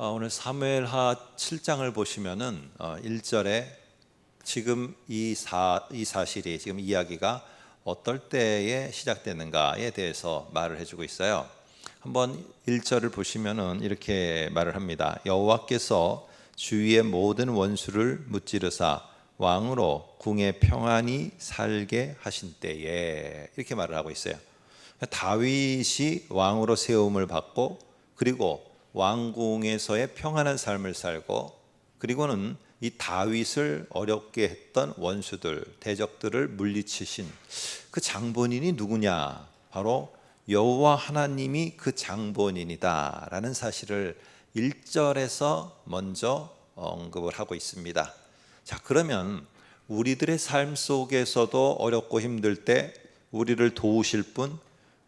오늘 사무엘하 7장을 보시면은 1절에 지금 이 사실이 지금 이야기가 어떨 때에 시작되는가에 대해서 말을 해주고 있어요. 한번 1절을 보시면은 이렇게 말을 합니다. 여호와께서 주위의 모든 원수를 무찌르사 왕으로 궁에 평안히 살게 하신 때에, 이렇게 말을 하고 있어요. 다윗이 왕으로 세움을 받고, 그리고 왕궁에서의 평안한 삶을 살고, 그리고는 이 다윗을 어렵게 했던 원수들, 대적들을 물리치신 그 장본인이 누구냐? 바로 여호와 하나님이 그 장본인이다 라는 사실을 1절에서 먼저 언급을 하고 있습니다. 자, 그러면 우리들의 삶 속에서도 어렵고 힘들 때 우리를 도우실 분,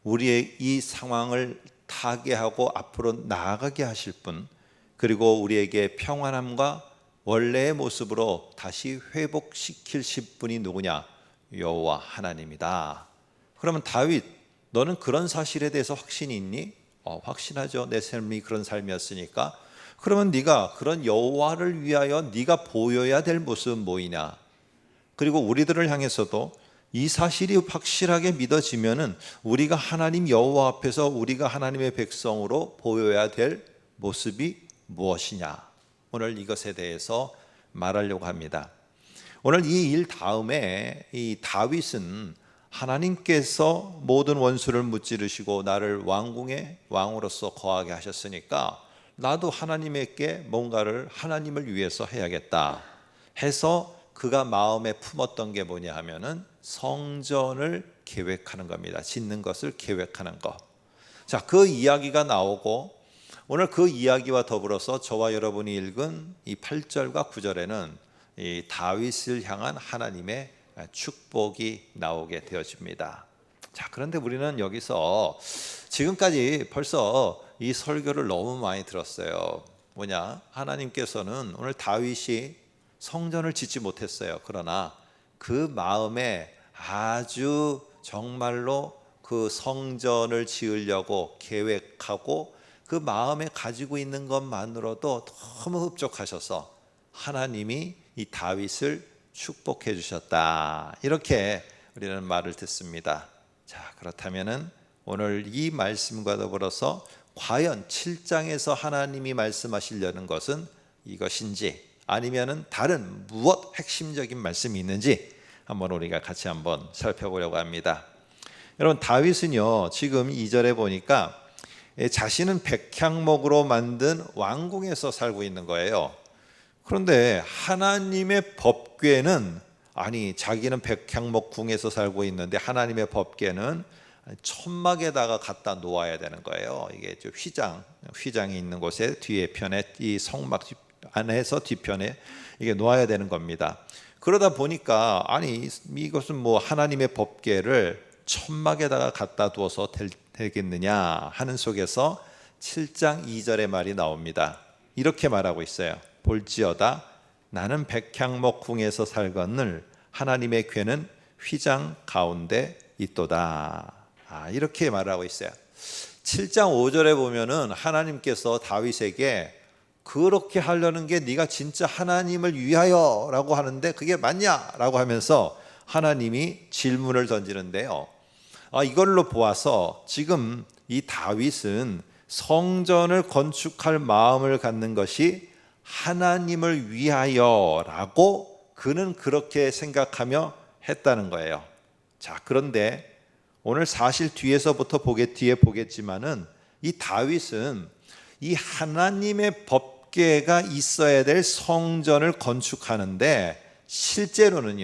우리의 이 상황을 타개하고 앞으로 나아가게 하실 분, 그리고 우리에게 평안함과 원래의 모습으로 다시 회복시키실 분이 누구냐? 여호와 하나님이다. 그러면 다윗, 너는 그런 사실에 대해서 확신이 있니? 확신하죠. 내 삶이 그런 삶이었으니까. 그러면 네가 그런 여호와를 위하여 네가 보여야 될 모습은 뭐이냐? 그리고 우리들을 향해서도 이 사실이 확실하게 믿어지면은 우리가 하나님 여호와 앞에서 우리가 하나님의 백성으로 보여야 될 모습이 무엇이냐? 오늘 이것에 대해서 말하려고 합니다. 오늘 이 일 다음에 이 다윗은 하나님께서 모든 원수를 무찌르시고 나를 왕궁의 왕으로서 거하게 하셨으니까 나도 하나님께 뭔가를 하나님을 위해서 해야겠다 해서 그가 마음에 품었던 게 뭐냐 하면은 성전을 계획하는 겁니다. 짓는 것을 계획하는 것. 자, 그 이야기가 나오고 오늘 그 이야기와 더불어서 저와 여러분이 읽은 이 8절과 9절에는 이 다윗을 향한 하나님의 축복이 나오게 되어집니다. 자, 그런데 우리는 여기서 지금까지 벌써 이 설교를 너무 많이 들었어요. 뭐냐? 하나님께서는 오늘 다윗이 성전을 짓지 못했어요. 그러나 그 마음에 아주 정말로 그 성전을 지으려고 계획하고 그 마음에 가지고 있는 것만으로도 너무 흡족하셔서 하나님이 이 다윗을 축복해 주셨다, 이렇게 우리는 말을 듣습니다. 자, 그렇다면은 오늘 이 말씀과 더불어서 과연 7장에서 하나님이 말씀하시려는 것은 이것인지 아니면은 다른 무엇 핵심적인 말씀이 있는지 한번 우리가 같이 한번 살펴보려고 합니다. 여러분, 다윗은요 지금 2절에 보니까 자신은 백향목으로 만든 왕궁에서 살고 있는 거예요. 그런데 하나님의 법궤는, 아니 자기는 백향목 궁에서 살고 있는데 하나님의 법궤는 천막에다가 갖다 놓아야 되는 거예요. 이게 휘장이 있는 곳에 뒤에 편에 이 성막 안에서 뒤편에 이게 놓아야 되는 겁니다. 그러다 보니까 아니 이것은 뭐 하나님의 법궤를 천막에다가 갖다 두어서 되겠느냐 하는 속에서 7장 2절의 말이 나옵니다. 이렇게 말하고 있어요. 볼지어다 나는 백향목 궁에서 살거늘 하나님의 궤는 휘장 가운데 있도다. 이렇게 말하고 있어요. 7장 5절에 보면은 하나님께서 다윗에게 그렇게 하려는 게 네가 진짜 하나님을 위하여 라고 하는데 그게 맞냐? 라고 하면서 하나님이 질문을 던지는데요. 이걸로 보아서 지금 이 다윗은 성전을 건축할 마음을 갖는 것이 하나님을 위하여 라고 그는 그렇게 생각하며 했다는 거예요. 자, 그런데 오늘 사실 뒤에서부터 뒤에 보겠지만은 이 다윗은 이 하나님의 법궤가 있어야 될 성전을 건축하는데 실제로는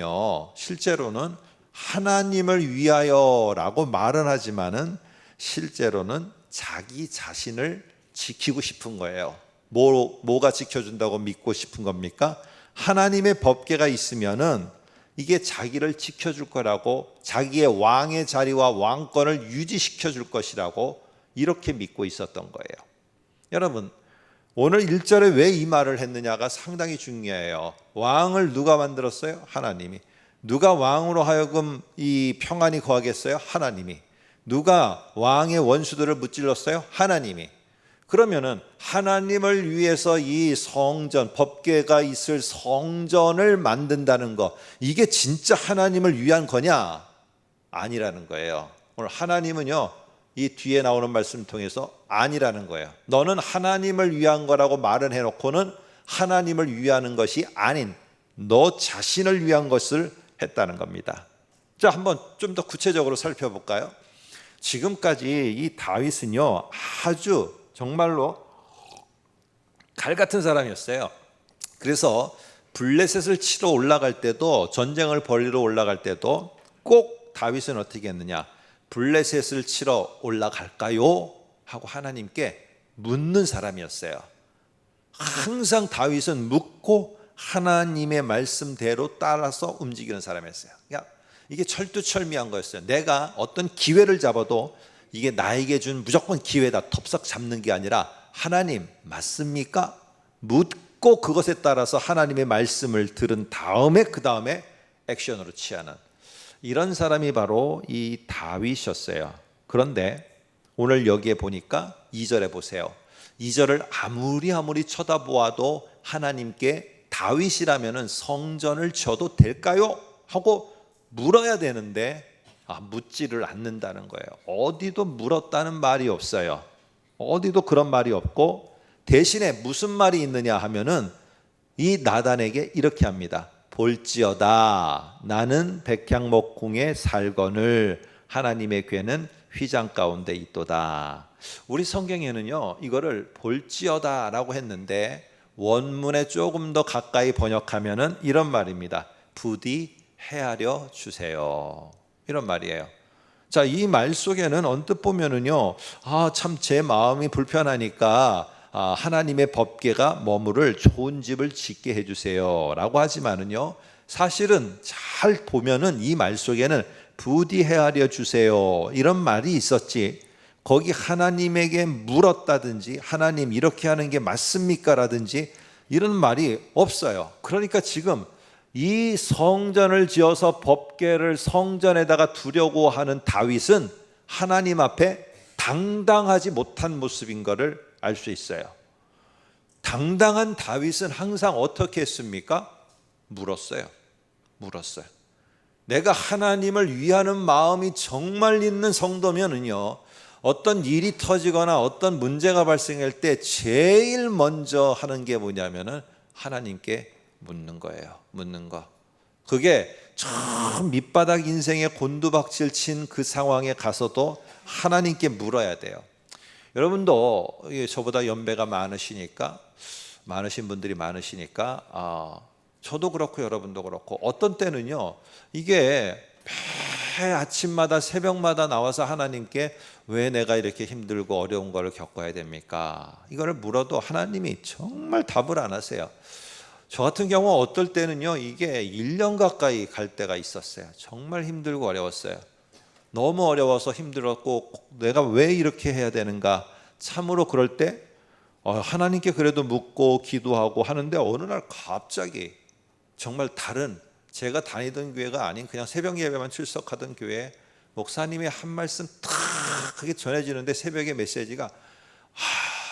하나님을 위하여라고 말은 하지만은 실제로는 자기 자신을 지키고 싶은 거예요. 뭐가 지켜준다고 믿고 싶은 겁니까? 하나님의 법궤가 있으면은 이게 자기를 지켜줄 거라고, 자기의 왕의 자리와 왕권을 유지시켜 줄 것이라고 이렇게 믿고 있었던 거예요. 여러분, 오늘 1절에 왜 이 말을 했느냐가 상당히 중요해요. 왕을 누가 만들었어요? 하나님이. 누가 왕으로 하여금 이 평안히 거하겠어요? 하나님이. 누가 왕의 원수들을 무찔렀어요? 하나님이. 그러면은 하나님을 위해서 이 성전, 법궤가 있을 성전을 만든다는 거, 이게 진짜 하나님을 위한 거냐? 아니라는 거예요. 오늘 하나님은요, 이 뒤에 나오는 말씀 통해서 아니라는 거예요. 너는 하나님을 위한 거라고 말은 해놓고는 하나님을 위하는 것이 아닌 너 자신을 위한 것을 했다는 겁니다. 자, 한번 좀 더 구체적으로 살펴볼까요? 지금까지 이 다윗은요, 아주 정말로 갈 같은 사람이었어요. 그래서 블레셋을 치러 올라갈 때도, 전쟁을 벌이러 올라갈 때도 꼭 다윗은 어떻게 했느냐? 블레셋을 치러 올라갈까요? 하고 하나님께 묻는 사람이었어요. 항상 다윗은 묻고 하나님의 말씀대로 따라서 움직이는 사람이었어요. 그러니까 이게 철두철미한 거였어요. 내가 어떤 기회를 잡아도 이게 나에게 준 무조건 기회다, 톱싹 잡는 게 아니라 하나님 맞습니까? 묻고 그것에 따라서 하나님의 말씀을 들은 다음에 그 다음에 액션으로 취하는 이런 사람이 바로 이 다윗이었어요. 그런데 오늘 여기에 보니까 2절에 보세요. 2절을 아무리 쳐다보아도 하나님께 다윗이라면 성전을 지어도 될까요? 하고 물어야 되는데 묻지를 않는다는 거예요. 어디도 물었다는 말이 없어요. 어디도 그런 말이 없고 대신에 무슨 말이 있느냐 하면은 이 나단에게 이렇게 합니다. 볼지어다 나는 백향목궁에 살거늘 하나님의 궤는 휘장 가운데 있도다. 우리 성경에는요 이거를 볼지어다 라고 했는데 원문에 조금 더 가까이 번역하면은 이런 말입니다. 부디 헤아려 주세요. 이런 말이에요. 자, 이 말 속에는 언뜻 보면은요, 참 제 마음이 불편하니까 하나님의 법궤가 머무를 좋은 집을 짓게 해주세요 라고 하지만은요, 사실은 잘 보면은 이 말 속에는 부디 헤아려 주세요 이런 말이 있었지, 거기 하나님에게 물었다든지 하나님 이렇게 하는 게 맞습니까? 라든지 이런 말이 없어요. 그러니까 지금 이 성전을 지어서 법궤를 성전에다가 두려고 하는 다윗은 하나님 앞에 당당하지 못한 모습인 것을 알 수 있어요. 당당한 다윗은 항상 어떻게 했습니까? 물었어요. 내가 하나님을 위하는 마음이 정말 있는 성도면은요, 어떤 일이 터지거나 어떤 문제가 발생할 때 제일 먼저 하는 게 뭐냐면은 하나님께 묻는 거예요. 묻는 거. 그게 참 밑바닥 인생의 곤두박질 친 그 상황에 가서도 하나님께 물어야 돼요. 여러분도 저보다 연배가 많으신 분들이 많으시니까 저도 그렇고 여러분도 그렇고 어떤 때는요 이게 매 아침마다 새벽마다 나와서 하나님께 왜 내가 이렇게 힘들고 어려운 걸 겪어야 됩니까? 이거를 물어도 하나님이 정말 답을 안 하세요. 저 같은 경우 어떨 때는요 이게 1년 가까이 갈 때가 있었어요. 정말 힘들고 어려웠어요. 너무 어려워서 힘들었고 내가 왜 이렇게 해야 되는가, 참으로 그럴 때 하나님께 그래도 묻고 기도하고 하는데 어느 날 갑자기 정말 다른, 제가 다니던 교회가 아닌 그냥 새벽 예배만 출석하던 교회에 목사님의 한 말씀 탁 하게 전해지는데 새벽에 메시지가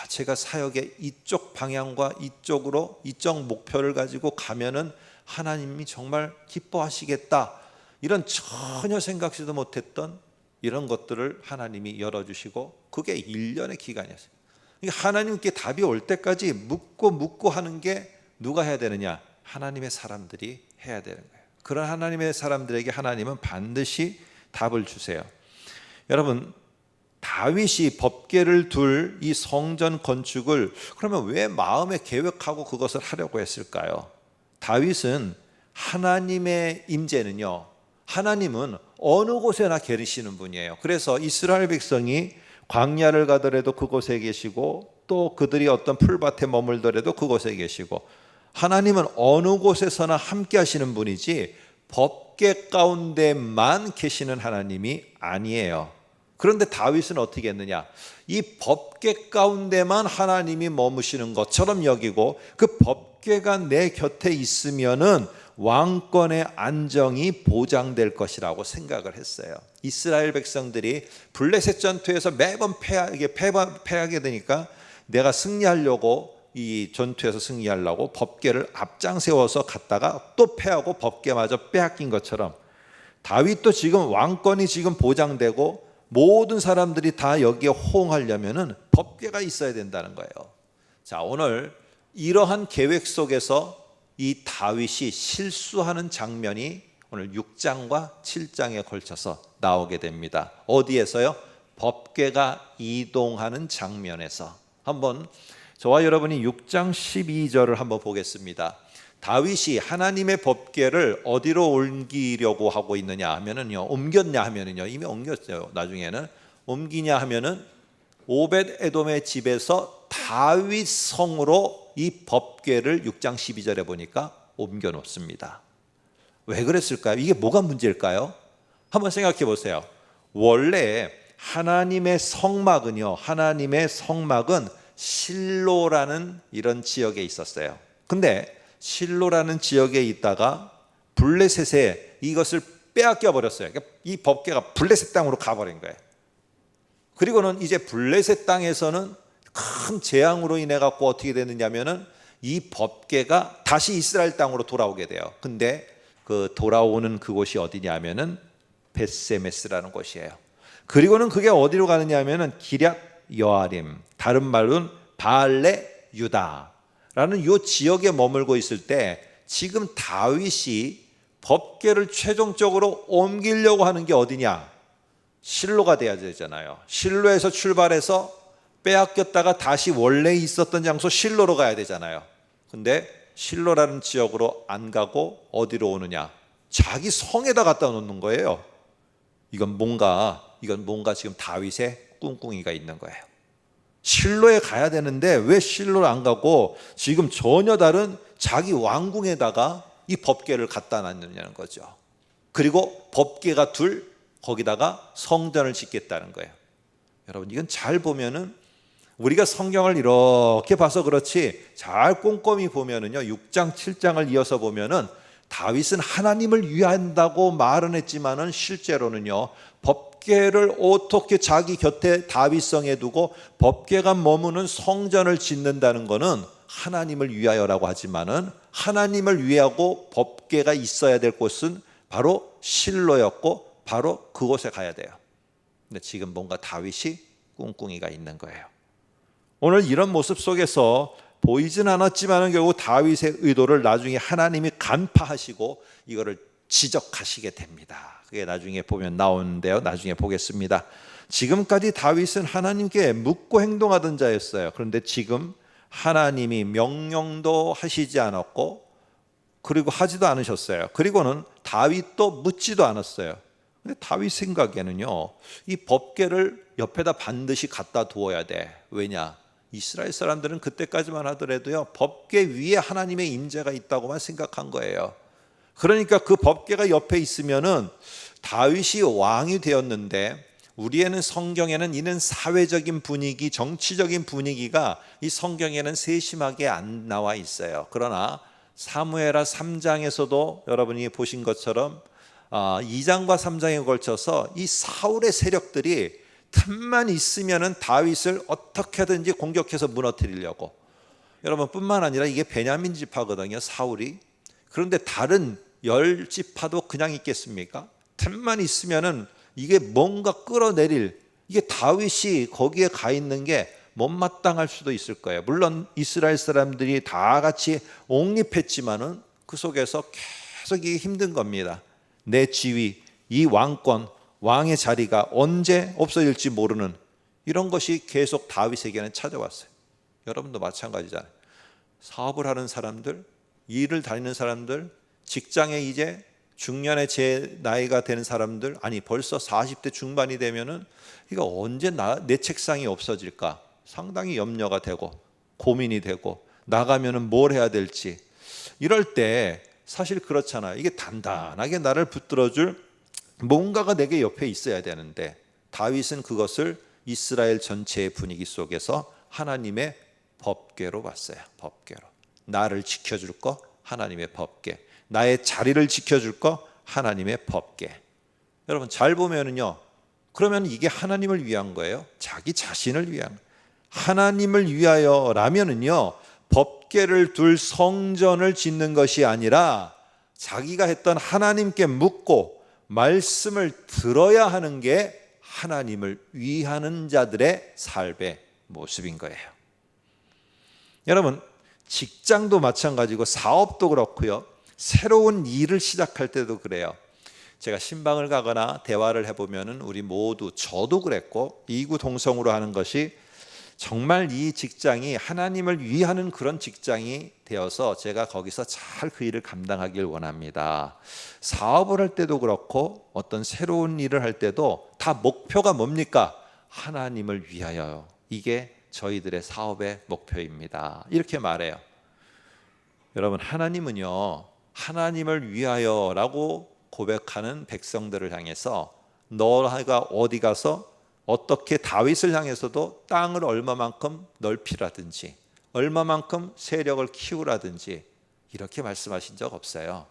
제가 사역의 이쪽 방향과 이쪽으로 이쪽 목표를 가지고 가면은 하나님이 정말 기뻐하시겠다, 이런 전혀 생각지도 못했던 이런 것들을 하나님이 열어주시고 그게 1년의 기간이었어요. 하나님께 답이 올 때까지 묻고 하는 게 누가 해야 되느냐? 하나님의 사람들이 해야 되는 거예요. 그런 하나님의 사람들에게 하나님은 반드시 답을 주세요. 여러분, 다윗이 법궤를 둘 이 성전 건축을 그러면 왜 마음에 계획하고 그것을 하려고 했을까요? 다윗은 하나님의 임재는요, 하나님은 어느 곳에나 계시는 분이에요. 그래서 이스라엘 백성이 광야를 가더라도 그곳에 계시고 또 그들이 어떤 풀밭에 머물더라도 그곳에 계시고, 하나님은 어느 곳에서나 함께 하시는 분이지 법궤 가운데만 계시는 하나님이 아니에요. 그런데 다윗은 어떻게 했느냐? 이 법궤 가운데만 하나님이 머무시는 것처럼 여기고 그 법궤가 내 곁에 있으면은 왕권의 안정이 보장될 것이라고 생각을 했어요. 이스라엘 백성들이 블레셋 전투에서 매번 패하게 되니까 내가 승리하려고 이 전투에서 승리하려고 법궤를 앞장 세워서 갔다가 또 패하고 법궤마저 빼앗긴 것처럼 다윗도 지금 왕권이 지금 보장되고 모든 사람들이 다 여기에 호응하려면은 법궤가 있어야 된다는 거예요. 자, 오늘 이러한 계획 속에서 이 다윗이 실수하는 장면이 오늘 6장과 7장에 걸쳐서 나오게 됩니다. 어디에서요? 법궤가 이동하는 장면에서. 한번 저와 여러분이 6장 12절을 한번 보겠습니다. 다윗이 하나님의 법궤를 어디로 옮기려고 하고 있느냐 하면은요, 옮겼냐 하면은요, 이미 옮겼어요. 나중에는 옮기냐 하면은 오벳 에돔의 집에서 다윗 성으로 이 법궤를 6장 12절에 보니까 옮겨 놓습니다. 왜 그랬을까요? 이게 뭐가 문제일까요? 한번 생각해 보세요. 원래 하나님의 성막은요, 하나님의 성막은 실로라는 이런 지역에 있었어요. 근데 실로라는 지역에 있다가 블레셋에 이것을 빼앗겨 버렸어요. 그러니까 이 법궤가 블레셋 땅으로 가버린 거예요. 그리고는 이제 블레셋 땅에서는 큰 재앙으로 인해 갖고 어떻게 되느냐면은 이 법궤가 다시 이스라엘 땅으로 돌아오게 돼요. 근데 그 돌아오는 그곳이 어디냐면은 벳세메스라는 곳이에요. 그리고는 그게 어디로 가느냐면은 기럇 여아림, 다른 말로는 바알레 유다라는 요 지역에 머물고 있을 때 지금 다윗이 법궤를 최종적으로 옮기려고 하는 게 어디냐? 실로가 돼야 되잖아요. 실로에서 출발해서 빼앗겼다가 다시 원래 있었던 장소 실로로 가야 되잖아요. 근데 실로라는 지역으로 안 가고 어디로 오느냐? 자기 성에다 갖다 놓는 거예요. 이건 뭔가 지금 다윗의 꿍꿍이가 있는 거예요. 실로에 가야 되는데 왜 실로를 안 가고 지금 전혀 다른 자기 왕궁에다가 이 법궤를 갖다 놨느냐는 거죠. 그리고 법궤가 둘, 거기다가 성전을 짓겠다는 거예요. 여러분, 이건 잘 보면은 우리가 성경을 이렇게 봐서 그렇지 잘 꼼꼼히 보면은요, 6장 7장을 이어서 보면은 다윗은 하나님을 위한다고 말은 했지만은 실제로는요, 법궤를 어떻게 자기 곁에 다윗성에 두고 법궤가 머무는 성전을 짓는다는 것은 하나님을 위하여라고 하지만은 하나님을 위하고 법궤가 있어야 될 곳은 바로 실로였고 바로 그곳에 가야 돼요. 근데 지금 뭔가 다윗이 꿍꿍이가 있는 거예요. 오늘 이런 모습 속에서 보이진 않았지만 결국 다윗의 의도를 나중에 하나님이 간파하시고 이거를 지적하시게 됩니다. 그게 나중에 보면 나오는데요. 나중에 보겠습니다. 지금까지 다윗은 하나님께 묻고 행동하던 자였어요. 그런데 지금 하나님이 명령도 하시지 않았고 그리고 하지도 않으셨어요. 그리고는 다윗도 묻지도 않았어요. 근데 다윗 생각에는요, 이 법궤를 옆에다 반드시 갖다 두어야 돼. 왜냐? 이스라엘 사람들은 그때까지만 하더라도요, 법궤 위에 하나님의 임재가 있다고만 생각한 거예요. 그러니까 그 법궤가 옆에 있으면은 다윗이 왕이 되었는데, 우리에는 성경에는 이는 사회적인 분위기, 정치적인 분위기가 이 성경에는 세심하게 안 나와 있어요. 그러나 사무엘하 3장에서도 여러분이 보신 것처럼 2장과 3장에 걸쳐서 이 사울의 세력들이 틈만 있으면은 다윗을 어떻게든지 공격해서 무너뜨리려고. 여러분, 뿐만 아니라 이게 베냐민 지파거든요, 사울이. 그런데 다른 10지파도 그냥 있겠습니까? 틈만 있으면은 이게 뭔가 끌어내릴, 이게 다윗이 거기에 가 있는 게 못마땅할 수도 있을 거예요. 물론 이스라엘 사람들이 다 같이 옹립했지만은 그 속에서 계속 이게 힘든 겁니다. 내 지위, 이 왕권, 왕의 자리가 언제 없어질지 모르는 이런 것이 계속 다윗에게는 찾아왔어요. 여러분도 마찬가지잖아요. 사업을 하는 사람들, 일을 다니는 사람들, 직장에 이제 중년의 제 나이가 되는 사람들, 아니 벌써 40대 중반이 되면은 이거 언제 내 책상이 없어질까 상당히 염려가 되고 고민이 되고, 나가면은 뭘 해야 될지. 이럴 때 사실 그렇잖아요. 이게 단단하게 나를 붙들어줄 뭔가가 내게 옆에 있어야 되는데, 다윗은 그것을 이스라엘 전체의 분위기 속에서 하나님의 법궤로 봤어요. 법궤로. 나를 지켜줄 거 하나님의 법궤, 나의 자리를 지켜줄 거 하나님의 법궤. 여러분 잘 보면은요, 그러면 이게 하나님을 위한 거예요? 자기 자신을 위한 거예요? 하나님을 위하여라면은요, 법궤를 둘 성전을 짓는 것이 아니라 자기가 했던 하나님께 묻고 말씀을 들어야 하는 게 하나님을 위하는 자들의 삶의 모습인 거예요. 여러분, 직장도 마찬가지고 사업도 그렇고요, 새로운 일을 시작할 때도 그래요. 제가 신방을 가거나 대화를 해보면 우리 모두, 저도 그랬고 이구동성으로 하는 것이 정말 이 직장이 하나님을 위하는 그런 직장이 되어서 제가 거기서 잘 그 일을 감당하길 원합니다. 사업을 할 때도 그렇고 어떤 새로운 일을 할 때도 다 목표가 뭡니까? 하나님을 위하여. 이게 저희들의 사업의 목표입니다. 이렇게 말해요. 여러분, 하나님은요, 하나님을 위하여라고 고백하는 백성들을 향해서 너가 어디 가서 어떻게 다윗을 향해서도 땅을 얼마만큼 넓히라든지 얼마만큼 세력을 키우라든지 이렇게 말씀하신 적 없어요.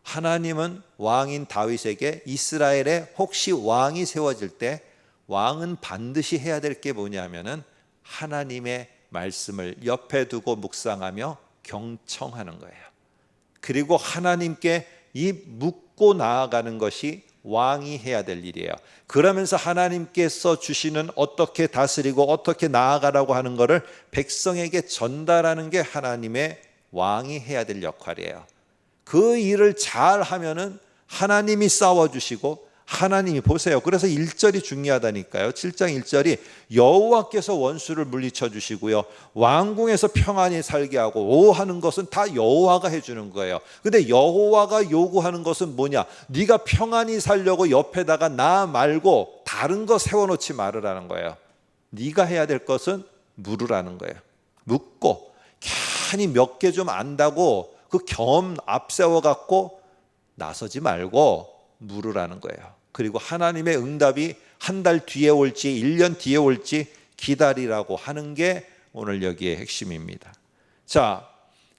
하나님은 왕인 다윗에게 이스라엘에 혹시 왕이 세워질 때 왕은 반드시 해야 될 게 뭐냐면은 하나님의 말씀을 옆에 두고 묵상하며 경청하는 거예요. 그리고 하나님께 이 묻고 나아가는 것이 왕이 해야 될 일이에요. 그러면서 하나님께서 주시는 어떻게 다스리고 어떻게 나아가라고 하는 것을 백성에게 전달하는 게 하나님의 왕이 해야 될 역할이에요. 그 일을 잘 하면은 하나님이 싸워주시고, 하나님이, 보세요, 그래서 1절이 중요하다니까요. 7장 1절이 여호와께서 원수를 물리쳐 주시고요, 왕궁에서 평안히 살게 하고 하는 것은 다 여호와가 해주는 거예요. 근데 여호와가 요구하는 것은 뭐냐? 네가 평안히 살려고 옆에다가 나 말고 다른 거 세워놓지 말으라는 거예요. 네가 해야 될 것은 물으라는 거예요. 묻고 괜히 몇 개 좀 안다고 그 경험 앞세워 갖고 나서지 말고 물으라는 거예요. 그리고 하나님의 응답이 한 달 뒤에 올지 1년 뒤에 올지 기다리라고 하는 게 오늘 여기의 핵심입니다. 자,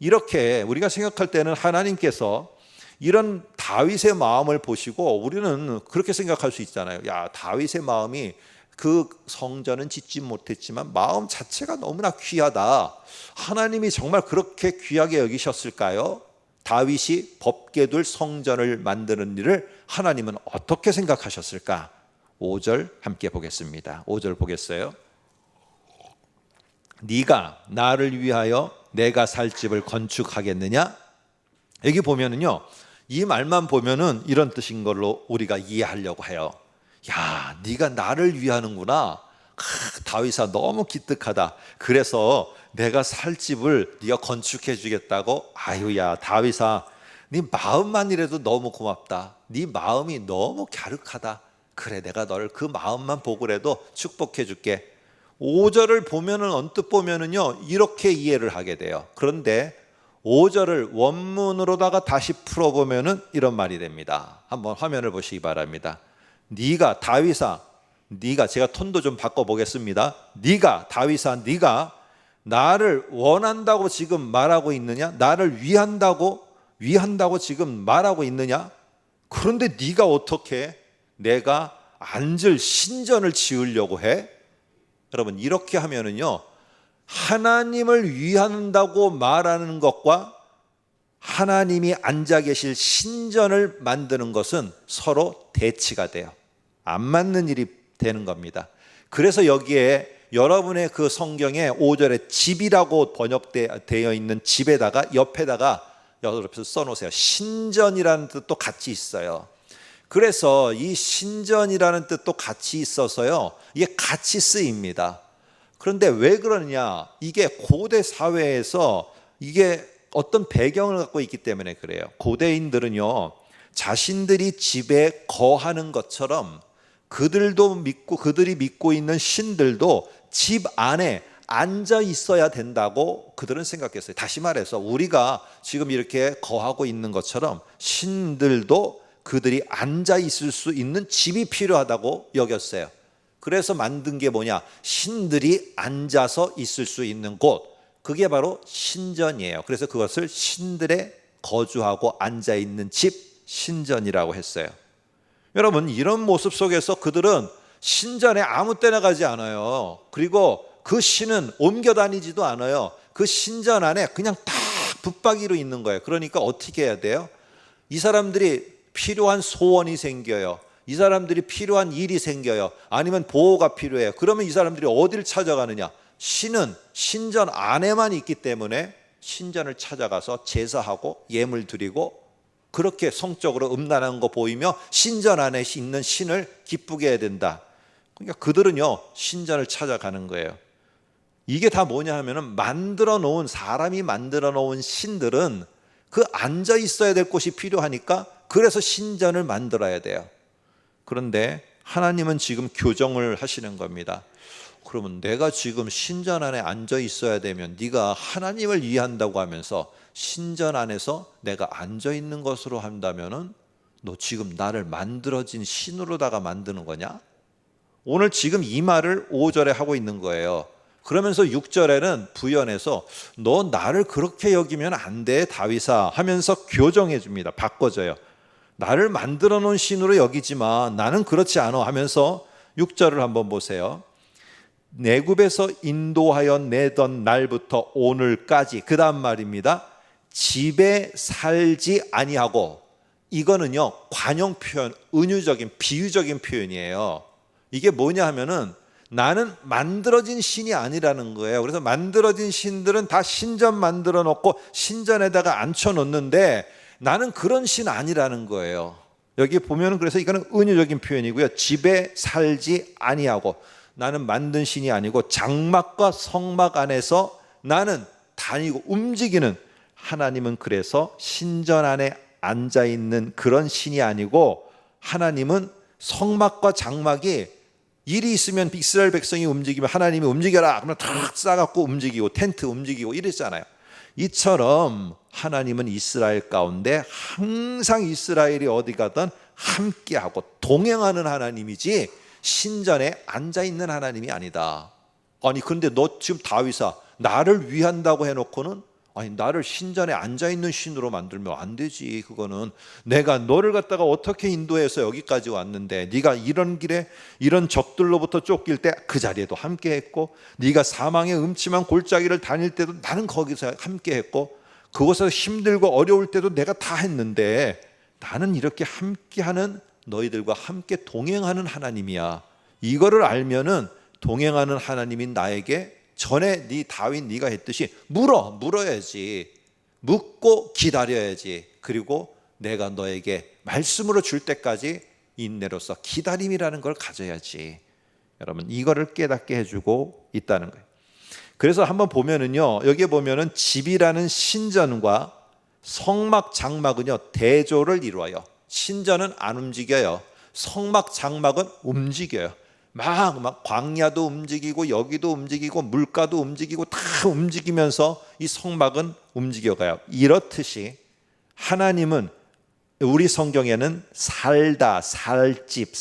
이렇게 우리가 생각할 때는 하나님께서 이런 다윗의 마음을 보시고 우리는 그렇게 생각할 수 있잖아요. 야, 다윗의 마음이 그 성전은 짓지 못했지만 마음 자체가 너무나 귀하다. 하나님이 정말 그렇게 귀하게 여기셨을까요? 다윗이 법궤둘 성전을 만드는 일을 하나님은 어떻게 생각하셨을까? 5절 함께 보겠습니다. 5절 보겠어요? 네가 나를 위하여 내가 살 집을 건축하겠느냐? 여기 보면은요, 이 말만 보면은 이런 뜻인 걸로 우리가 이해하려고 해요. 야, 네가 나를 위하는구나. 다윗아, 너무 기특하다. 그래서 내가 살 집을 네가 건축해 주겠다고? 아유야, 다윗아, 네 마음만이라도 너무 고맙다. 네 마음이 너무 갸륵하다. 그래, 내가 너를 그 마음만 보고라도 축복해 줄게. 5절을 보면은, 언뜻 보면은요, 이렇게 이해를 하게 돼요. 그런데 5절을 원문으로다가 다시 풀어보면은 이런 말이 됩니다. 한번 화면을 보시기 바랍니다. 네가, 다윗아, 네가, 제가 톤도 좀 바꿔보겠습니다. 네가, 다윗아, 네가 나를 원한다고 지금 말하고 있느냐? 나를 위한다고 지금 말하고 있느냐? 그런데 네가 어떻게 내가 앉을 신전을 지으려고 해? 여러분, 이렇게 하면은요, 하나님을 위한다고 말하는 것과 하나님이 앉아 계실 신전을 만드는 것은 서로 대치가 돼요. 안 맞는 일이 되는 겁니다. 그래서 여기에 여러분의 그 성경에 5절에 집이라고 번역되어 있는 집에다가 옆에다가 여러분 써놓으세요. 신전이라는 뜻도 같이 있어요. 그래서 이 신전이라는 뜻도 같이 있어서요, 이게 같이 쓰입니다. 그런데 왜 그러느냐? 이게 고대 사회에서 이게 어떤 배경을 갖고 있기 때문에 그래요. 고대인들은요, 자신들이 집에 거하는 것처럼 그들이 믿고 있는 신들도 집 안에 앉아 있어야 된다고 그들은 생각했어요. 다시 말해서 우리가 지금 이렇게 거하고 있는 것처럼 신들도 그들이 앉아 있을 수 있는 집이 필요하다고 여겼어요. 그래서 만든 게 뭐냐? 신들이 앉아서 있을 수 있는 곳, 그게 바로 신전이에요. 그래서 그것을 신들의 거주하고 앉아 있는 집, 신전이라고 했어요. 여러분, 이런 모습 속에서 그들은 신전에 아무 때나 가지 않아요. 그리고 그 신은 옮겨 다니지도 않아요. 그 신전 안에 그냥 딱 붙박이로 있는 거예요. 그러니까 어떻게 해야 돼요? 이 사람들이 필요한 소원이 생겨요. 이 사람들이 필요한 일이 생겨요. 아니면 보호가 필요해요. 그러면 이 사람들이 어디를 찾아가느냐? 신은 신전 안에만 있기 때문에 신전을 찾아가서 제사하고 예물 드리고 그렇게 성적으로 음란한 거 보이며 신전 안에 있는 신을 기쁘게 해야 된다. 그러니까 그들은요 신전을 찾아가는 거예요. 이게 다 뭐냐 하면은 만들어 놓은, 사람이 만들어 놓은 신들은 그 앉아 있어야 될 곳이 필요하니까 그래서 신전을 만들어야 돼요. 그런데 하나님은 지금 교정을 하시는 겁니다. 그러면 내가 지금 신전 안에 앉아 있어야 되면 네가 하나님을 이해한다고 하면서 신전 안에서 내가 앉아 있는 것으로 한다면은 너 지금 나를 만들어진 신으로다가 만드는 거냐? 오늘 지금 이 말을 5절에 하고 있는 거예요. 그러면서 6절에는 부연해서 너 나를 그렇게 여기면 안 돼 다윗아 하면서 교정해 줍니다. 바꿔줘요. 나를 만들어 놓은 신으로 여기지만 나는 그렇지 않아 하면서 6절을 한번 보세요. 내굽에서 인도하여 내던 날부터 오늘까지, 그 다음 말입니다. 집에 살지 아니하고, 이거는요 관용 표현, 은유적인 비유적인 표현이에요. 이게 뭐냐 하면은 나는 만들어진 신이 아니라는 거예요. 그래서 만들어진 신들은 다 신전 만들어 놓고 신전에다가 앉혀 놓는데 나는 그런 신 아니라는 거예요. 여기 보면은 그래서 이거는 은유적인 표현이고요. 집에 살지 아니하고, 나는 만든 신이 아니고 장막과 성막 안에서 나는 다니고 움직이는, 하나님은 그래서 신전 안에 앉아 있는 그런 신이 아니고 하나님은 성막과 장막이 일이 있으면 이스라엘 백성이 움직이면 하나님이 움직여라 그러면 탁 싸갖고 움직이고 텐트 움직이고 이랬잖아요. 이처럼 하나님은 이스라엘 가운데 항상 이스라엘이 어디 가든 함께하고 동행하는 하나님이지 신전에 앉아있는 하나님이 아니다. 아니 근데 너 지금 다윗아 나를 위한다고 해놓고는 아니 나를 신전에 앉아있는 신으로 만들면 안 되지. 그거는 내가 너를 갖다가 어떻게 인도해서 여기까지 왔는데 네가 이런 길에 이런 적들로부터 쫓길 때 그 자리에도 함께했고, 네가 사망의 음침한 골짜기를 다닐 때도 나는 거기서 함께했고, 그곳에서 힘들고 어려울 때도 내가 다 했는데 나는 이렇게 함께하는, 너희들과 함께 동행하는 하나님이야. 이거를 알면은 동행하는 하나님인 나에게 전에 네 다윗 네가 했듯이 물어야지. 묻고 기다려야지. 그리고 내가 너에게 말씀으로 줄 때까지 인내로서 기다림이라는 걸 가져야지. 여러분 이거를 깨닫게 해주고 있다는 거예요. 그래서 한번 보면은요, 여기에 보면은 집이라는 신전과 성막 장막은요 대조를 이루어요. 신전은 안 움직여요. 성막 장막은 움직여요. 막 광야도 움직이고 여기도 움직이고 물가도 움직이고 다 움직이면서 이 성막은 움직여가요. 이렇듯이 하나님은, 우리 성경에는 살다, 살집,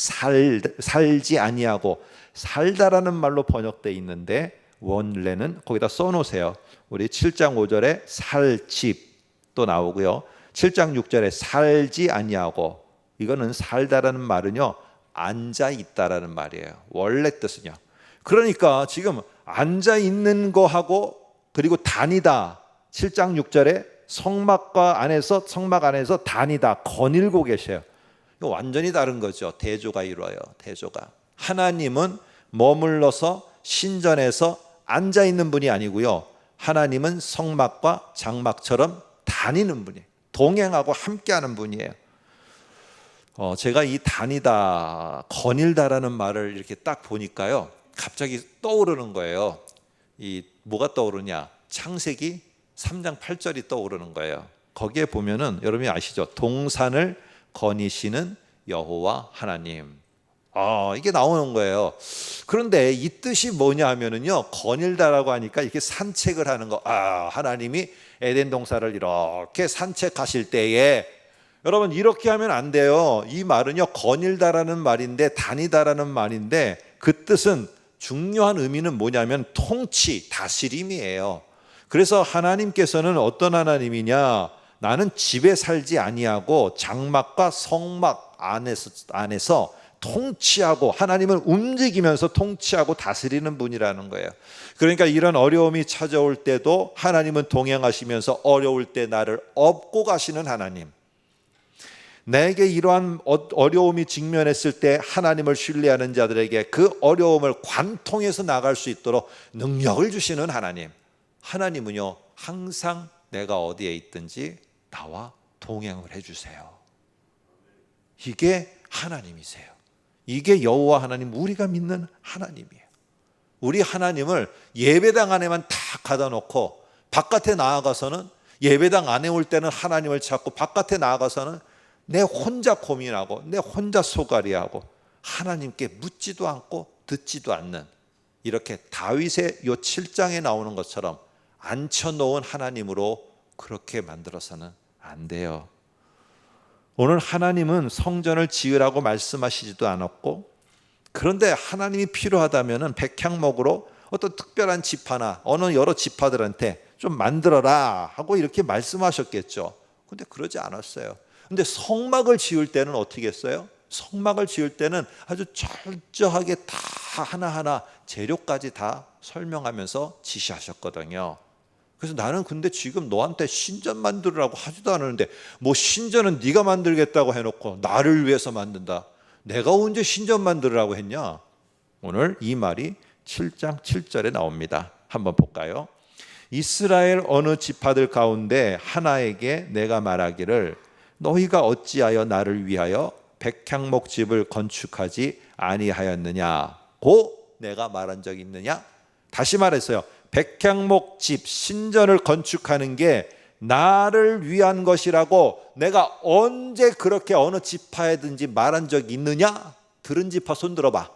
살지 아니하고 살다라는 말로 번역되어 있는데 원래는 거기다 써놓으세요. 우리 7장 5절에 살집 또 나오고요. 7장 6절에 살지 아니하고, 이거는 살다라는 말은요 앉아 있다라는 말이에요. 원래 뜻은요. 그러니까 지금 앉아 있는 거하고 그리고 다니다, 7장 6절에 성막 안에서 다니다 거닐고 계셔요. 이거 완전히 다른 거죠. 대조가 이루어요. 대조가. 하나님은 머물러서 신전에서 앉아 있는 분이 아니고요. 하나님은 성막과 장막처럼 다니는 분이에요. 동행하고 함께하는 분이에요. 제가 이 다니다, 거닐다라는 말을 이렇게 딱 보니까요, 갑자기 떠오르는 거예요. 이 뭐가 떠오르냐? 창세기 3장 8절이 떠오르는 거예요. 거기에 보면은 여러분이 아시죠? 동산을 거니시는 여호와 하나님. 이게 나오는 거예요. 그런데 이 뜻이 뭐냐 하면은요, 거닐다라고 하니까 이렇게 산책을 하는 거. 하나님이 에덴 동산을 이렇게 산책하실 때에, 여러분 이렇게 하면 안 돼요. 이 말은요 거닐다라는 말인데 다니다라는 말인데 그 뜻은, 중요한 의미는 뭐냐면 통치, 다스림이에요. 그래서 하나님께서는 어떤 하나님이냐? 나는 집에 살지 아니하고 장막과 성막 안에서 통치하고 하나님은 움직이면서 통치하고 다스리는 분이라는 거예요. 그러니까 이런 어려움이 찾아올 때도 하나님은 동행하시면서 어려울 때 나를 업고 가시는 하나님. 내게 이러한 어려움이 직면했을 때 하나님을 신뢰하는 자들에게 그 어려움을 관통해서 나갈 수 있도록 능력을 주시는 하나님. 하나님은요, 항상 내가 어디에 있든지 나와 동행을 해주세요. 이게 하나님이세요. 이게 여호와 하나님, 우리가 믿는 하나님이에요. 우리 하나님을 예배당 안에만 다 가다 놓고 바깥에 나아가서는, 예배당 안에 올 때는 하나님을 찾고 바깥에 나아가서는 내 혼자 고민하고 내 혼자 소갈이하고 하나님께 묻지도 않고 듣지도 않는, 이렇게 다윗의 요 7장에 나오는 것처럼 앉혀놓은 하나님으로 그렇게 만들어서는 안 돼요. 오늘 하나님은 성전을 지으라고 말씀하시지도 않았고, 그런데 하나님이 필요하다면 백향목으로 어떤 특별한 집 하나, 어느 여러 지파들한테 좀 만들어라 하고 이렇게 말씀하셨겠죠. 근데 그러지 않았어요. 근데 성막을 지을 때는 어떻게 했어요? 성막을 지을 때는 아주 철저하게 다 하나하나 재료까지 다 설명하면서 지시하셨거든요. 그래서 나는 근데 지금 너한테 신전 만들으라고 하지도 않았는데 뭐 신전은 네가 만들겠다고 해놓고 나를 위해서 만든다. 내가 언제 신전 만들으라고 했냐? 오늘 이 말이 7장 7절에 나옵니다. 한번 볼까요? 이스라엘 어느 지파들 가운데 하나에게 내가 말하기를 너희가 어찌하여 나를 위하여 백향목 집을 건축하지 아니하였느냐고 내가 말한 적이 있느냐? 다시 말했어요. 백향목 집, 신전을 건축하는 게 나를 위한 것이라고 내가 언제 그렇게 어느 지파에든지 말한 적이 있느냐? 들은 지파 손 들어봐.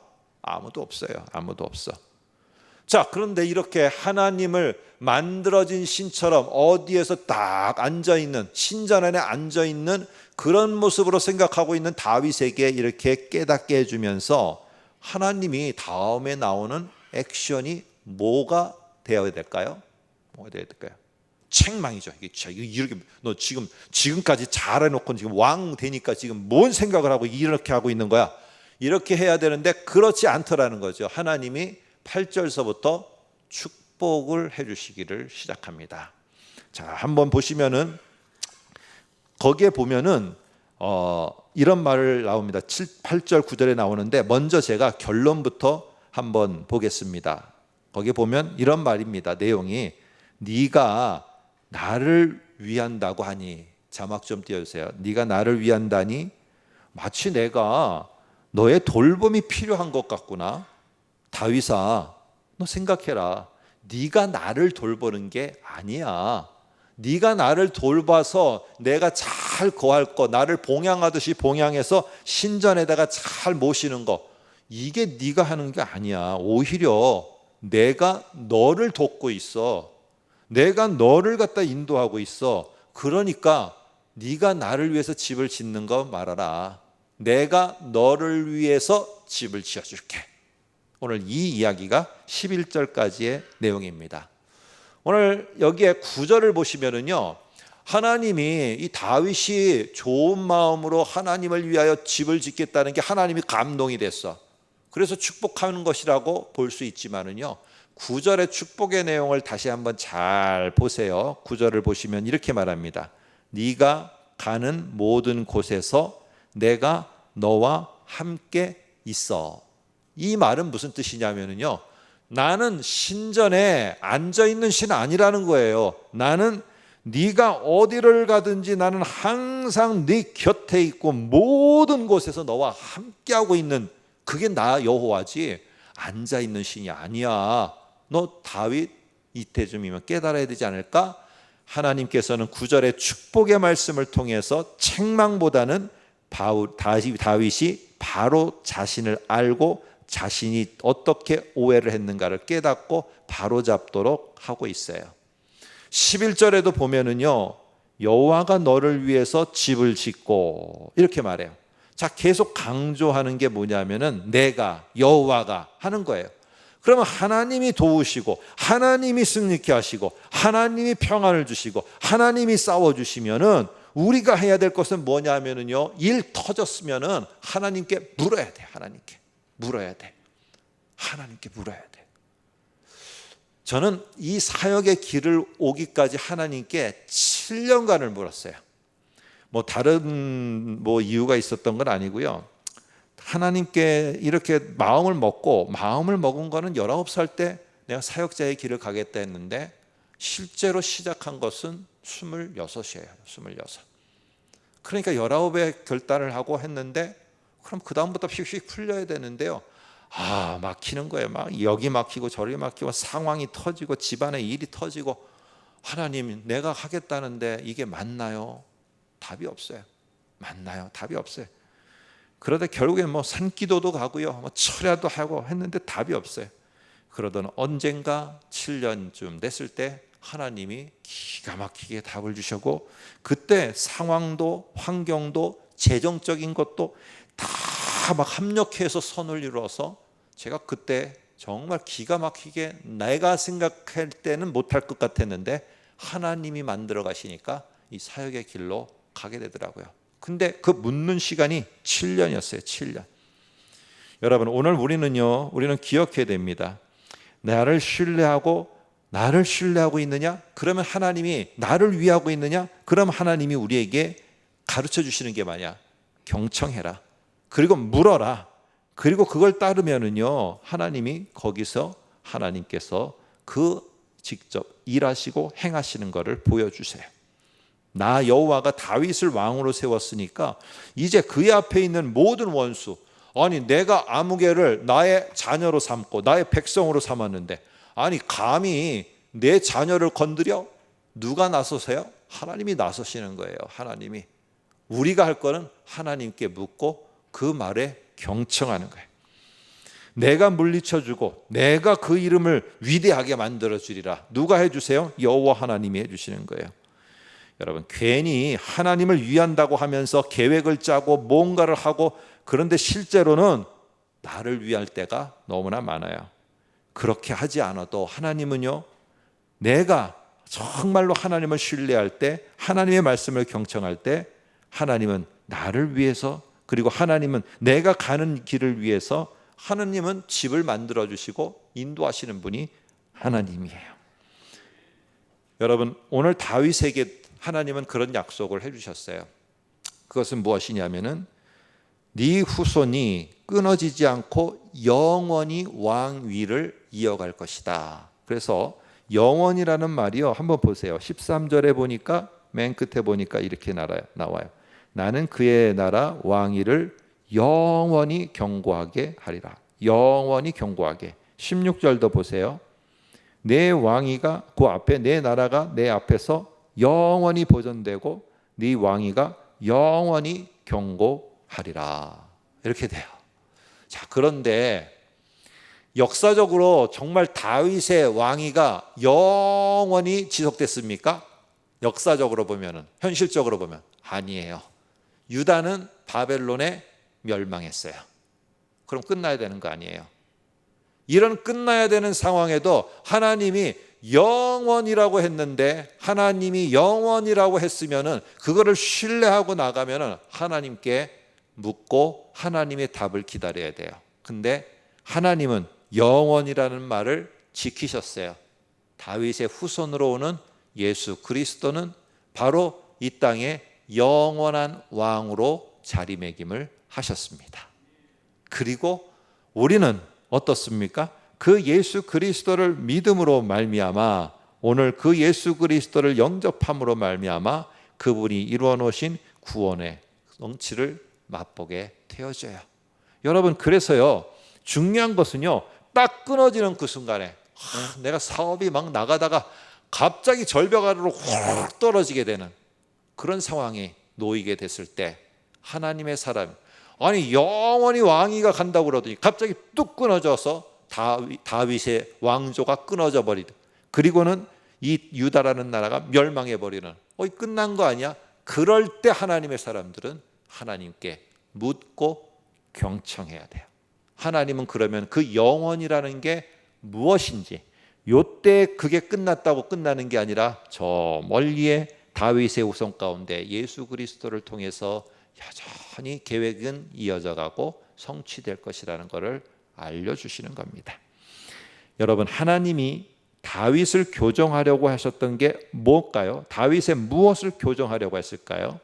아무도 없어요. 아무도 없어. 자, 그런데 이렇게 하나님을 만들어진 신처럼 어디에서 딱 앉아있는, 신전 안에 앉아있는 그런 모습으로 생각하고 있는 다윗에게 이렇게 깨닫게 해주면서 하나님이 다음에 나오는 액션이 뭐가 되어야 될까요? 뭐가 되어야 될까요? 책망이죠. 이렇게 너 지금까지 잘해놓고 지금 왕 되니까 지금 뭔 생각을 하고 이렇게 하고 있는 거야? 이렇게 해야 되는데 그렇지 않더라는 거죠. 하나님이 8절서부터 축복을 해주시기를 시작합니다. 자, 한번 보시면은 거기에 보면은 이런 말을 나옵니다. 8절 9절에 나오는데 먼저 제가 결론부터 한번 보겠습니다. 거기에 보면 이런 말입니다. 내용이 네가 나를 위한다고 하니, 자막 좀 띄워주세요. 네가 나를 위한다니 마치 내가 너의 돌봄이 필요한 것 같구나. 다윗아, 너 생각해라. 네가 나를 돌보는 게 아니야. 네가 나를 돌봐서 내가 잘 거할 거, 나를 봉양하듯이 봉양해서 신전에다가 잘 모시는 거, 이게 네가 하는 게 아니야. 오히려 내가 너를 돕고 있어. 내가 너를 갖다 인도하고 있어. 그러니까 네가 나를 위해서 집을 짓는 거 말아라. 내가 너를 위해서 집을 지어줄게. 오늘 이 이야기가 11절까지의 내용입니다. 오늘 여기에 9절을 보시면은요, 하나님이 이 다윗이 좋은 마음으로 하나님을 위하여 집을 짓겠다는 게 하나님이 감동이 됐어. 그래서 축복하는 것이라고 볼 수 있지만은요, 9절의 축복의 내용을 다시 한번 잘 보세요. 9절을 보시면 이렇게 말합니다. 네가 가는 모든 곳에서 내가 너와 함께 있어. 이 말은 무슨 뜻이냐면요, 나는 신전에 앉아있는 신 아니라는 거예요. 나는 네가 어디를 가든지 나는 항상 네 곁에 있고 모든 곳에서 너와 함께하고 있는, 그게 나 여호와지 앉아있는 신이 아니야. 너 다윗 이때쯤이면 깨달아야 되지 않을까? 하나님께서는 9절의 축복의 말씀을 통해서 책망보다는 다윗이 바로 자신을 알고 자신이 어떻게 오해를 했는가를 깨닫고 바로잡도록 하고 있어요. 11절에도 보면은요, 여호와가 너를 위해서 집을 짓고 이렇게 말해요. 자, 계속 강조하는 게 뭐냐면은 내가, 여호와가 하는 거예요. 그러면 하나님이 도우시고 하나님이 승리케 하시고 하나님이 평안을 주시고 하나님이 싸워주시면은 우리가 해야 될 것은 뭐냐면은요, 일 터졌으면은 하나님께 물어야 돼. 하나님께 물어야 돼. 하나님께 물어야 돼. 저는 이 사역의 길을 오기까지 하나님께 7년간을 물었어요. 뭐 다른 이유가 있었던 건 아니고요. 하나님께 이렇게 마음을 먹은 거는 19살 때 내가 사역자의 길을 가겠다 했는데 실제로 시작한 것은 26이에요. 26. 그러니까 19에 결단을 하고 했는데 그럼 그 다음부터 휙휙 풀려야 되는데요. 막히는 거예요. 막 여기 막히고 저기 막히고 상황이 터지고 집안의 일이 터지고 하나님 내가 하겠다는데 이게 맞나요? 답이 없어요. 맞나요? 답이 없어요. 그러다 결국에 산기도도 가고요, 철야도 하고 했는데 답이 없어요. 그러던 언젠가 7년쯤 됐을 때 하나님이 기가 막히게 답을 주셨고, 그때 상황도 환경도 재정적인 것도 다 막 합력해서 선을 이루어서 제가 그때 정말 기가 막히게 내가 생각할 때는 못할 것 같았는데 하나님이 만들어 가시니까 이 사역의 길로 가게 되더라고요. 근데 그 묻는 시간이 7년이었어요. 7년. 여러분, 오늘 우리는 기억해야 됩니다. 나를 신뢰하고 있느냐? 그러면 하나님이 나를 위하고 있느냐? 그럼 하나님이 우리에게 가르쳐 주시는 게 뭐냐? 경청해라. 그리고 물어라. 그리고 그걸 따르면은요, 하나님이 거기서 하나님께서 그 직접 일하시고 행하시는 것을 보여주세요. 나 여호와가 다윗을 왕으로 세웠으니까 이제 그의 앞에 있는 모든 원수, 아니 내가 아무개를 나의 자녀로 삼고 나의 백성으로 삼았는데 아니 감히 내 자녀를 건드려? 누가 나서세요? 하나님이 나서시는 거예요. 하나님이. 우리가 할 거는 하나님께 묻고 그 말에 경청하는 거예요. 내가 물리쳐주고 내가 그 이름을 위대하게 만들어주리라. 누가 해주세요? 여호와 하나님이 해주시는 거예요. 여러분, 괜히 하나님을 위한다고 하면서 계획을 짜고 뭔가를 하고 그런데 실제로는 나를 위할 때가 너무나 많아요. 그렇게 하지 않아도 하나님은요, 내가 정말로 하나님을 신뢰할 때, 하나님의 말씀을 경청할 때 하나님은 나를 위해서, 그리고 하나님은 내가 가는 길을 위해서 하나님은 집을 만들어 주시고 인도하시는 분이 하나님이에요. 여러분, 오늘 다윗에게 하나님은 그런 약속을 해주셨어요. 그것은 무엇이냐면은 네 후손이 끊어지지 않고 영원히 왕위를 이어갈 것이다. 그래서 영원이라는 말이요, 한번 보세요. 13절에 보니까 맨 끝에 보니까 이렇게 나와요. 나는 그의 나라 왕위를 영원히 견고하게 하리라. 영원히 견고하게. 16절도 보세요. 내 왕위가 그 앞에, 내 나라가 내 앞에서 영원히 보존되고 네 왕위가 영원히 견고하리라. 이렇게 돼요. 자, 그런데 역사적으로 정말 다윗의 왕위가 영원히 지속됐습니까? 역사적으로 보면은, 현실적으로 보면 아니에요. 유다는 바벨론에 멸망했어요. 그럼 끝나야 되는 거 아니에요? 이런 끝나야 되는 상황에도 하나님이 영원이라고 했는데, 하나님이 영원이라고 했으면은 그거를 신뢰하고 나가면은 하나님께 묻고 하나님의 답을 기다려야 돼요. 근데 하나님은 영원이라는 말을 지키셨어요. 다윗의 후손으로 오는 예수 그리스도는 바로 이 땅에 영원한 왕으로 자리매김을 하셨습니다. 그리고 우리는 어떻습니까? 그 예수 그리스도를 믿음으로 말미암아, 오늘 그 예수 그리스도를 영접함으로 말미암아 그분이 이루어 놓으신 구원의 성취를 맛보게 되어져요. 여러분, 그래서요, 중요한 것은요, 딱 끊어지는 그 순간에 내가 사업이 막 나가다가 갑자기 절벽 아래로 확 떨어지게 되는 그런 상황에 놓이게 됐을 때 하나님의 사람, 아니 영원히 왕위가 간다고 그러더니 갑자기 뚝 끊어져서 다윗의 왕조가 끊어져 버리듯, 그리고는 이 유다라는 나라가 멸망해 버리는, 끝난 거 아니야? 그럴 때 하나님의 사람들은 하나님께 묻고 경청해야 돼요. 하나님은 그러면 그 영원이라는 게 무엇인지, 요때 그게 끝났다고 끝나는 게 아니라 저 멀리에 다윗의 후손 가운데 예수 그리스도를 통해서 여전히 계획은 이어져 가고 성취될 것이라는 것을 알려주시는 겁니다. 여러분, 하나님이 다윗을 교정하려고 하셨던 게 뭘까요? 다윗의 무엇을 교정하려고 했을까요?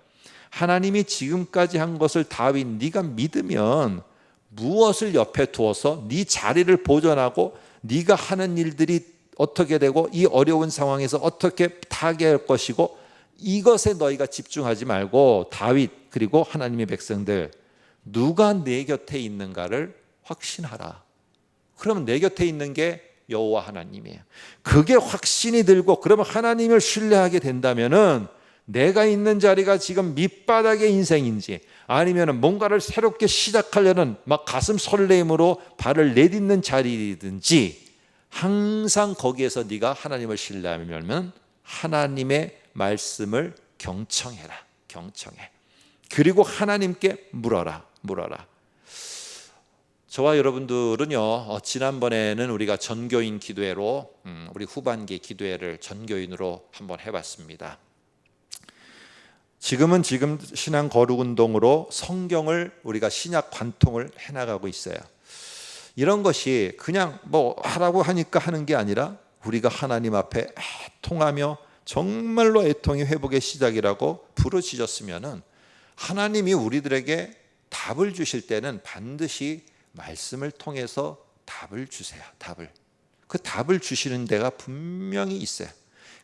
하나님이 지금까지 한 것을 다윗 네가 믿으면 무엇을 옆에 두어서 네 자리를 보존하고 네가 하는 일들이 어떻게 되고 이 어려운 상황에서 어떻게 타개할 것이고, 이것에 너희가 집중하지 말고 다윗 그리고 하나님의 백성들, 누가 내 곁에 있는가를 확신하라. 그러면 내 곁에 있는 게 여호와 하나님이에요. 그게 확신이 들고, 그러면 하나님을 신뢰하게 된다면은 내가 있는 자리가 지금 밑바닥의 인생인지 아니면 뭔가를 새롭게 시작하려는 막 가슴 설레임으로 발을 내딛는 자리든지 항상 거기에서 네가 하나님을 신뢰하면 하나님의 말씀을 경청해라. 경청해. 그리고 하나님께 물어라. 저와 여러분들은요, 지난번에는 우리가 전교인 기도회로 우리 후반기 기도회를 전교인으로 한번 해봤습니다. 지금 신앙 거룩 운동으로 성경을 우리가 신약 관통을 해나가고 있어요. 이런 것이 그냥 뭐 하라고 하니까 하는 게 아니라 우리가 하나님 앞에 애통하며 정말로 애통이 회복의 시작이라고 부르짖었으면은 하나님이 우리들에게 답을 주실 때는 반드시 말씀을 통해서 답을 주세요. 그 답을 주시는 데가 분명히 있어요.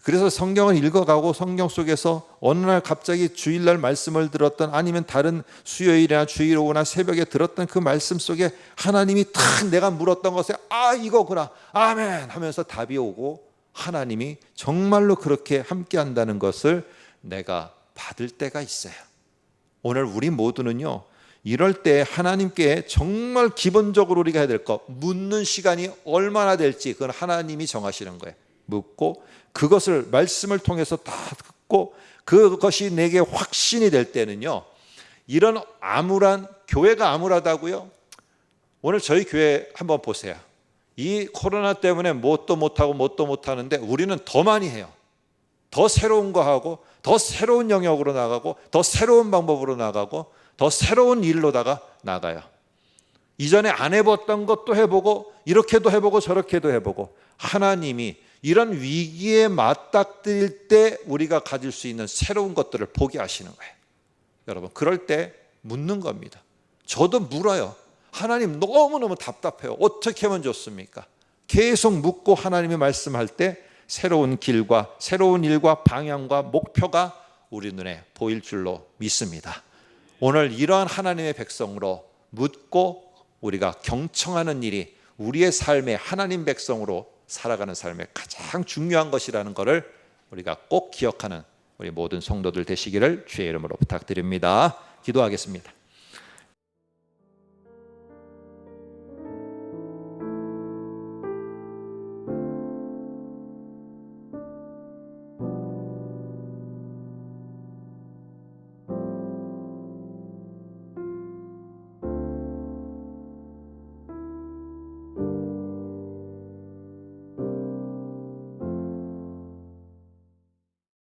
그래서 성경을 읽어가고 성경 속에서 어느 날 갑자기 주일날 말씀을 들었던, 아니면 다른 수요일이나 주일 오후나 새벽에 들었던 그 말씀 속에 하나님이 탁 내가 물었던 것에 이거구나 아멘 하면서 답이 오고, 하나님이 정말로 그렇게 함께 한다는 것을 내가 받을 때가 있어요. 오늘 우리 모두는요, 이럴 때 하나님께 정말 기본적으로 우리가 해야 될 것, 묻는 시간이 얼마나 될지 그건 하나님이 정하시는 거예요. 묻고 그것을 말씀을 통해서 다 듣고 그것이 내게 확신이 될 때는요, 이런 암울한, 교회가 암울하다고요? 오늘 저희 교회 한번 보세요. 이 코로나 때문에 뭣도 못하는데 우리는 더 많이 해요. 더 새로운 거 하고, 더 새로운 영역으로 나가고, 더 새로운 방법으로 나가고, 더 새로운 일로다가 나가요. 이전에 안 해봤던 것도 해보고, 이렇게도 해보고 저렇게도 해보고, 하나님이 이런 위기에 맞닥뜨릴 때 우리가 가질 수 있는 새로운 것들을 보게 하시는 거예요. 여러분, 그럴 때 묻는 겁니다. 저도 물어요. 하나님, 너무너무 답답해요. 어떻게 하면 좋습니까? 계속 묻고 하나님이 말씀할 때 새로운 길과 새로운 일과 방향과 목표가 우리 눈에 보일 줄로 믿습니다. 오늘 이러한 하나님의 백성으로 묻고 우리가 경청하는 일이 우리의 삶의 하나님 백성으로 살아가는 삶의 가장 중요한 것이라는 것을 우리가 꼭 기억하는 우리 모든 성도들 되시기를 주의 이름으로 부탁드립니다. 기도하겠습니다.